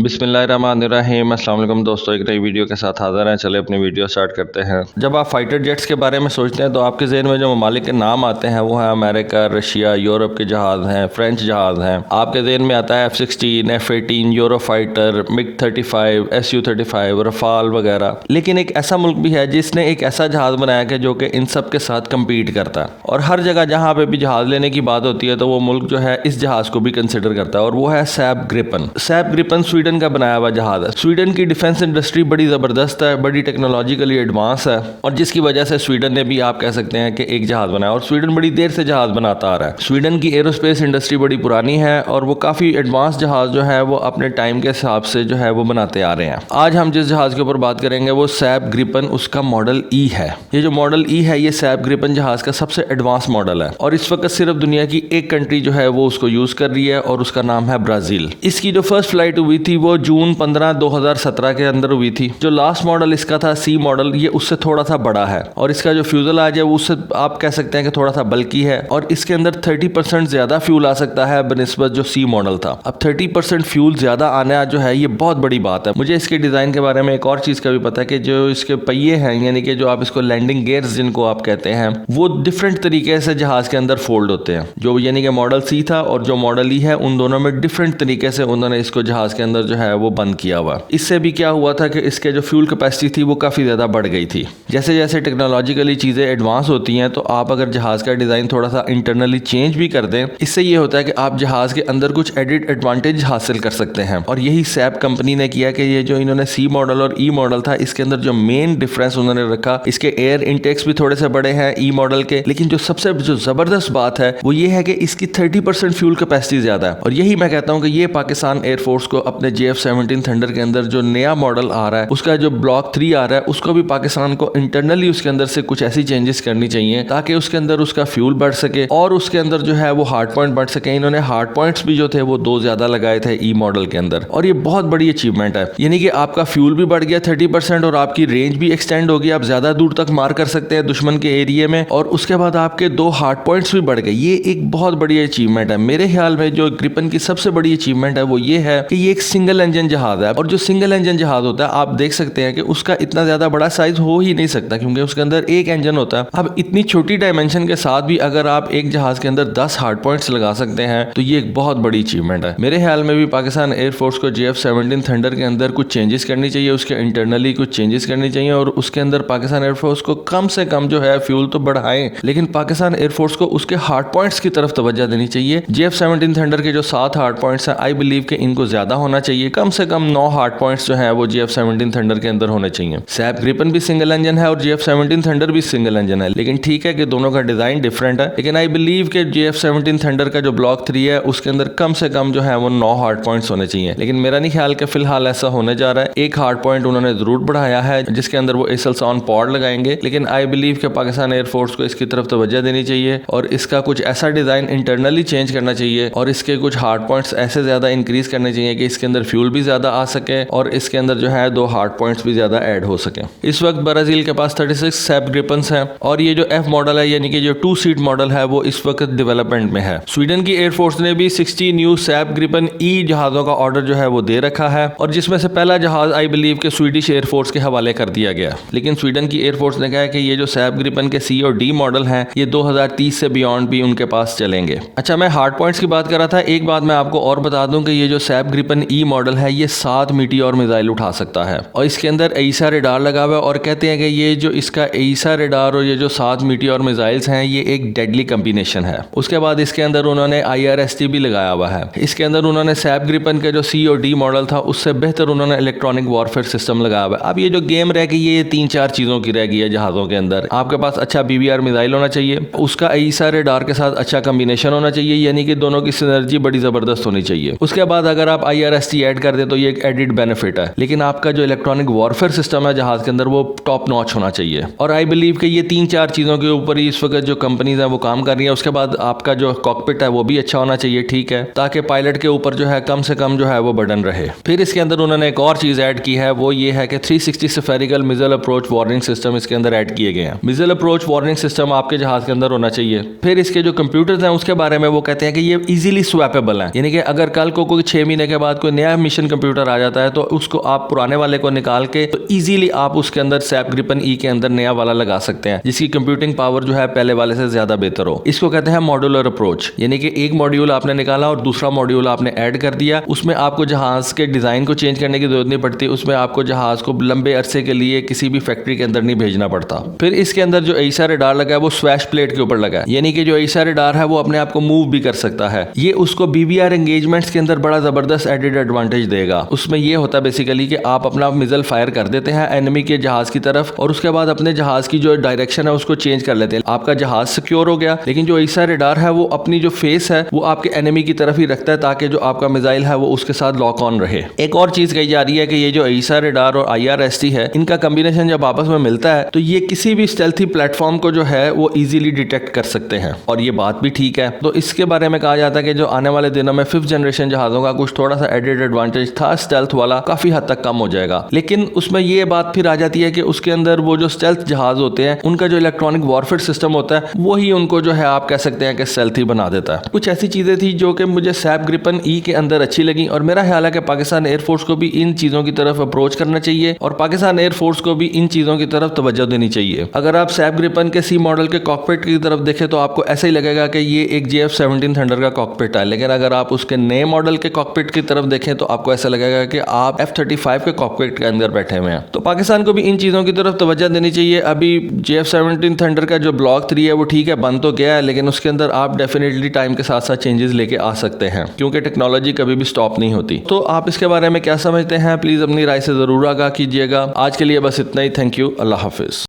बिस्मिल्लाहिर्रहमानिर्रहीम। अस्सलाम वालेकुम दोस्तों, एक नई वीडियो के साथ हाज़िर हैं। चले अपनी वीडियो स्टार्ट करते हैं। जब आप फाइटर जेट्स के बारे में सोचते हैं तो आपके ज़हन में जो ममालिक के नाम आते हैं वो है अमेरिका, रशिया, यूरोप के जहाज़ हैं, फ्रेंच जहाज़ हैं। आपके ज़हन में आता है F-16, F-18, euro fighter, MiG-35, Su-35, Rafale वगैरह। लेकिन एक ऐसा मुल्क भी है जिसने एक ऐसा जहाज़ बनाया कि जो कि इन सब के साथ कम्पीट करता है, और हर जगह जहाँ पे भी जहाज़ लेने की बात होती है तो वो मुल्क जो है इस जहाज़ को भी कंसिडर करता है, और वो है सैब ग्रिपन। सैब ग्रिपन स्वीडन का बनाया हुआ जहाज है। स्वीडन की डिफेंस इंडस्ट्री बड़ी ज़बरदस्त है, बड़ी टेक्नोलॉजिकली एडवांस है, और जिसकी वजह से स्वीडन ने भी आप कह सकते हैं कि एक जहाज बनाया, और स्वीडन बड़ी देर से जहाज बनाता आ रहा है। स्वीडन की एरोस्पेस इंडस्ट्री बड़ी पुरानी है और वो काफ़ी एडवांस जहाज जो है वो अपने टाइम के हिसाब से जो है वो बनाते आ रहे हैं। आज हम जिस जहाज के ऊपर बात करेंगे वो सैब ग्रिपन, उसका मॉडल ई है। ये जो मॉडल ई है ये सैब ग्रिपन जहाज का सबसे एडवांस मॉडल है, और इस वक्त सिर्फ दुनिया की एक कंट्री जो है वो उसको यूज़ कर रही है, और उसका नाम है ब्राज़ील। इसकी जो फर्स्ट फ्लाइट हुई थी वो जून 15, 2017 के अंदर हुई थी। जो लास्ट मॉडल इसका था सी मॉडल, ये उससे थोड़ा सा बड़ा है, और इसका जो फ्यूजलाज है वो उससे आप कह सकते हैं कि थोड़ा सा बल्कि है, और इसके अंदर 30% ज्यादा फ्यूल आ सकता है बनिस्बत जो सी मॉडल था। अब 30% फ्यूल ज्यादा आना जो है ये बहुत बड़ी बात है। मुझे इसके डिजाइन के बारे में एक और चीज का भी पता है कि जो इसके पहिए हैं, यानी कि जो आप इसको लैंडिंग गियर्स जिनको आप कहते हैं, वो डिफरेंट तरीके से जहाज के अंदर फोल्ड होते हैं। जो यानी कि मॉडल सी था और जो मॉडल ई है, उन दोनों में डिफरेंट तरीके से उन्होंने इसको जहाज के अंदर जो है वो बंद किया हुआ। इससे भी क्या हुआ था कि इसके जो फ्यूल कैपेसिटी थी वो काफ़ी ज़्यादा बढ़ गई थी। जैसे जैसे टेक्नोलॉजिकली चीज़ें एडवांस होती हैं तो आप अगर जहाज़ का डिज़ाइन थोड़ा सा इंटरनली चेंज भी कर दें, इससे ये होता है कि आप जहाज़ के अंदर कुछ एडिड एडवांटेज हासिल कर सकते हैं, और यही सैब कंपनी ने किया कि ये जो इन्होंने सी मॉडल और ई मॉडल था, इसके अंदर जो मेन डिफरेंस उन्होंने रखा, इसके एयर इनटेक्स भी थोड़े से बड़े हैं ई मॉडल के, लेकिन जो सबसे जो ज़बरदस्त बात है वो ये है कि इसकी 30% फ्यूल कैपेसिटी ज़्यादा है। और यही मैं कहता हूँ कि ये पाकिस्तान एयरफोर्स को अपने JF-17 थंडर के अंदर जो नया मॉडल आ रहा है, उसका जो ब्लॉक 3 आ रहा है, उसको भी पाकिस्तान को इंटरनली उसके अंदर से कुछ ऐसी चेंजेस करनी चाहिए ताकि उसके अंदर उसका फ्यूल बढ़ सके और उसके अंदर जो है वो हार्ड पॉइंट बढ़ सके। इन्होंने हार्ड पॉइंट्स भी जो थे वो 2 ज्यादा लगाए थे ई मॉडल के अंदर, और ये बहुत बड़ी अचीवमेंट है। यानी कि आपका फ्यूल भी बढ़ गया 30% और आपकी रेंज भी एक्सटेंड होगी, आप ज्यादा दूर तक मार कर सकते हैं दुश्मन के एरिया में, और उसके बाद आपके 2 हार्ड पॉइंट्स भी बढ़ गए। ये एक बहुत बड़ी अचीवमेंट है। मेरे ख्याल में जो ग्रिपन की सबसे बड़ी अचीवमेंट है वो ये है कि ये एक सिंगल इंजन जहाज है, और जो सिंगल इंजन जहाज होता है आप देख सकते हैं कि उसका इतना ज्यादा बड़ा साइज हो ही नहीं सकता, क्योंकि उसके अंदर एक इंजन होता है। अब इतनी छोटी डायमेंशन के साथ भी अगर आप एक जहाज के अंदर 10 हार्ड पॉइंट्स लगा सकते हैं तो ये एक बहुत बड़ी अचीवमेंट है। मेरे ख्याल में भी पाकिस्तान एयरफोर्स को JF-17 थंडर के अंदर कुछ चेंजेस करनी चाहिए, उसके इंटरनली कुछ चेंजेस करनी चाहिए, और उसके अंदर पाकिस्तान एयरफोर्स को कम से कम जो है फ्यूल तो बढ़ाएं, लेकिन पाकिस्तान एयरफोर्स को उसके हार्ड पॉइंट्स की तरफ तवज्जो देनी चाहिए। JF-17 थंडर के जो 7 हार्ड पॉइंट्स हैं, आई बिलीव कि इनको ज्यादा होना चाहिए, कम से कम 9 हार्ड पॉइंट्स जो है वो JF-17 थंडर के अंदर होने चाहिए। सैब ग्रिपन भी सिंगल इंजन है और JF-17 थंडर भी सिंगल इंजन है, लेकिन ठीक है कि दोनों का डिजाइन डिफरेंट है, लेकिन आई बिलीव कि JF-17 थंडर का जो ब्लॉक 3 है उसके अंदर कम से कम जो है वो 9 हार्ड पॉइंट्स होने चाहिए। लेकिन मेरा नहीं ख्याल कि फिलहाल ऐसा होने जा रहा है। एक हार्ड पॉइंट उन्होंने जरूर बढ़ाया है जिसके अंदर वो एसल्स ऑन पॉड लगाएंगे, लेकिन आई बिलीव कि पाकिस्तान एयरफोर्स को इसकी तरफ तवज्जो देनी चाहिए और इसका कुछ ऐसा डिजाइन इंटरनली चेंज करना चाहिए, और इसके कुछ हार्ड पॉइंट्स ऐसे ज्यादा इंक्रीज करने चाहिए कि इसके अंदर फ्यूल भी ज्यादा आ सके और इसके अंदर जो है 2 हार्ड पॉइंट्स भी ज्यादा ऐड हो सके। इस वक्त ब्राजील के पास 36 सैब ग्रिपन्स हैं, और ये जो F मॉडल है यानी कि जो 2 सीट मॉडल है वो इस वक्त डेवलपमेंट में है। स्वीडन की एयरफोर्स ने भी 60 न्यू सैब ग्रिपन ई जहाजों का ऑर्डर जो है वो दे रखा है, और जिसमें से पहला जहाज आई बिलीव के स्वीडिश एयरफोर्स के हवाले कर दिया गया। लेकिन स्वीडन की एयरफोर्स ने कहा है कि ये जो सैब ग्रिपन के C और D मॉडल हैं ये 2030 से बियॉन्ड भी उनके पास चलेंगे। अच्छा, मैं हार्ड पॉइंट्स की बात कर रहा था, एक बात मैं आपको और बता दूं कि ये जो सैब ग्रिपन ई मॉडल है ये 7 मीटियोर मिसाइल उठा सकता है, और इसके अंदर एईसा रेडार लगा हुआ है, और कहते हैं कि ये जो इसका एईसा रेडार और ये जो 7 मीटियोर मिसाइल्स हैं ये एक डेडली कॉम्बिनेशन है। उसके बाद इसके अंदर उन्होंने IRST भी लगाया हुआ है। इसके अंदर उन्होंने सैब ग्रिपन के जो C और D मॉडल था उससे बेहतर उन्होंने इलेक्ट्रॉनिक वॉरफेयर सिस्टम लगाया हुआ है। अब ये जो गेम रह गई ये 3-4 चीजों की रह गई है जहाजों के अंदर। आपके पास अच्छा BBR मिसाइल होना चाहिए, उसका एईसा रेडार के साथ अच्छा कॉम्बिनेशन होना चाहिए, यानी कि दोनों की सिनर्जी बड़ी जबरदस्त होनी चाहिए। उसके बाद अगर आप IRST ऐड कर दे तो ये एक एडिड बेनिफिट है, लेकिन आपका जो इलेक्ट्रॉनिक वॉरफेयर सिस्टम है जहाज के अंदर वो टॉप नॉच होना चाहिए। और आई बिलीव कि ये 3-4 चीजों के ऊपर ही इस वक्त जो कंपनीज हैं वो काम कर रही है। उसके बाद आपका जो कॉकपिट है वो भी अच्छा होना चाहिए, ठीक है, ताकि पायलट के ऊपर जो है कम से कम जो है वो बर्डन रहे। फिर इसके अंदर उन्होंने एक और चीज ऐड की है, वो ये है कि 360 spherical missile approach warning system इसके अंदर ऐड किए गए हैं। मिसाइल अप्रोच वार्निंग सिस्टम आपके जहाज के अंदर होना चाहिए। फिर इसके जो कंप्यूटर्स हैं उसके बारे में वो कहते हैं कि ये इजीली स्वैपेबल हैं, यानी कि अगर कल को कोई 6 महीने के बाद कोई नया नया मिशन कंप्यूटर आ जाता है तो उसको आप पुराने वाले को निकाल के तो इजीली आप उसके अंदर सैप ग्रिपन ई के अंदर नया वाला लगा सकते हैं, जिसकी कंप्यूटिंग पावर जो है पहले वाले से ज्यादा बेहतर हो। इसको कहते हैं मॉड्यूलर अप्रोच, यानी कि एक मॉड्यूल आपने निकाला और दूसरा मॉड्यूल आपने ऐड कर दिया, उसमें आपको जहाज के डिजाइन को चेंज करने की जरूरत नहीं पड़ती, उसमें आपको जहाज को लंबे अरसे के लिए किसी भी फैक्ट्री के अंदर नहीं भेजना पड़ता। फिर इसके अंदर जो एसा रडार लगा है वो स्वैश प्लेट के ऊपर लगा है, यानी कि जो एसा रडार है वो अपने आप को मूव भी कर सकता है। ये उसको बीबीआर एंगेजमेंट्स के अंदर बड़ा जबरदस्त एडेड एडवांटेज देगा। उसमें ये होता है बेसिकली कि आप अपना मिसाइल फायर कर देते हैं एनिमी के जहाज की तरफ और उसके बाद अपने जहाज की जो डायरेक्शन है उसको चेंज कर लेते हैं। आपका जहाज सिक्योर हो गया, लेकिन जो एसा रडार है वो अपनी जो फेस है वो आपके एनिमी की तरफ ही रखता है ताकि जो आपका मिसाइल है वो उसके साथ लॉक ऑन रहे। एक और चीज कही जा रही है कि ये जो एसा रडार और IRST है, इनका कॉम्बिनेशन जब आपस में मिलता है तो ये किसी भी स्टेल्थी प्लेटफॉर्म को जो है वो इजीली डिटेक्ट कर सकते हैं, और ये बात भी ठीक है। तो इसके बारे में कहा जाता है कि जो आने वाले दिनों में 5th जनरेशन जहाजों का कुछ थोड़ा सा एडेड एडवांटेज था स्टेल्थ वाला, काफी हद तक कम हो जाएगा। लेकिन उसमें ये बात फिर आ जाती है कि उसके अंदर वो जो स्टेल्थ जहाज होते हैं उनका जो इलेक्ट्रॉनिक वॉरफेयर सिस्टम होता है वही उनको जो है आप कह सकते हैं कि स्टेल्थी बना देता है। कुछ ऐसी चीजें थी जो कि मुझे सैप ग्रिपन ई के अंदर अच्छी लगी, और मेरा ख्याल है कि पाकिस्तान एयरफोर्स को भी इन चीजों की तरफ अप्रोच करना चाहिए और पाकिस्तान एयरफोर्स को भी इन चीजों की तरफ तवज्जो देनी चाहिए। अगर आप सैप ग्रिपन के सी मॉडल के कॉकपिट की तरफ देखें तो आपको ऐसा ही लगेगा कि ये एक JF-17 थंडर का कॉकपिट है, लेकिन अगर आप उसके नए मॉडल के कॉकपिट की तरफ देखें तो आपको ऐसा लगेगा कि आप F-35 के कॉकपिट के अंदर बैठे हुए हैं। तो पाकिस्तान को भी इन चीजों की तरफ तवज्जो देनी चाहिए। अभी JF-17 थंडर का जो ब्लॉक 3 है वो ठीक है, बन तो गया है, लेकिन उसके अंदर आप डेफिनेटली टाइम के साथ साथ चेंजेस लेके आ सकते हैं क्योंकि टेक्नोलॉजी कभी भी स्टॉप नहीं होती। तो आप इसके बारे में क्या समझते हैं, प्लीज अपनी राय से जरूर आगाह कीजिएगा। आज के लिए बस इतना ही। Thank you. Allah Hafiz.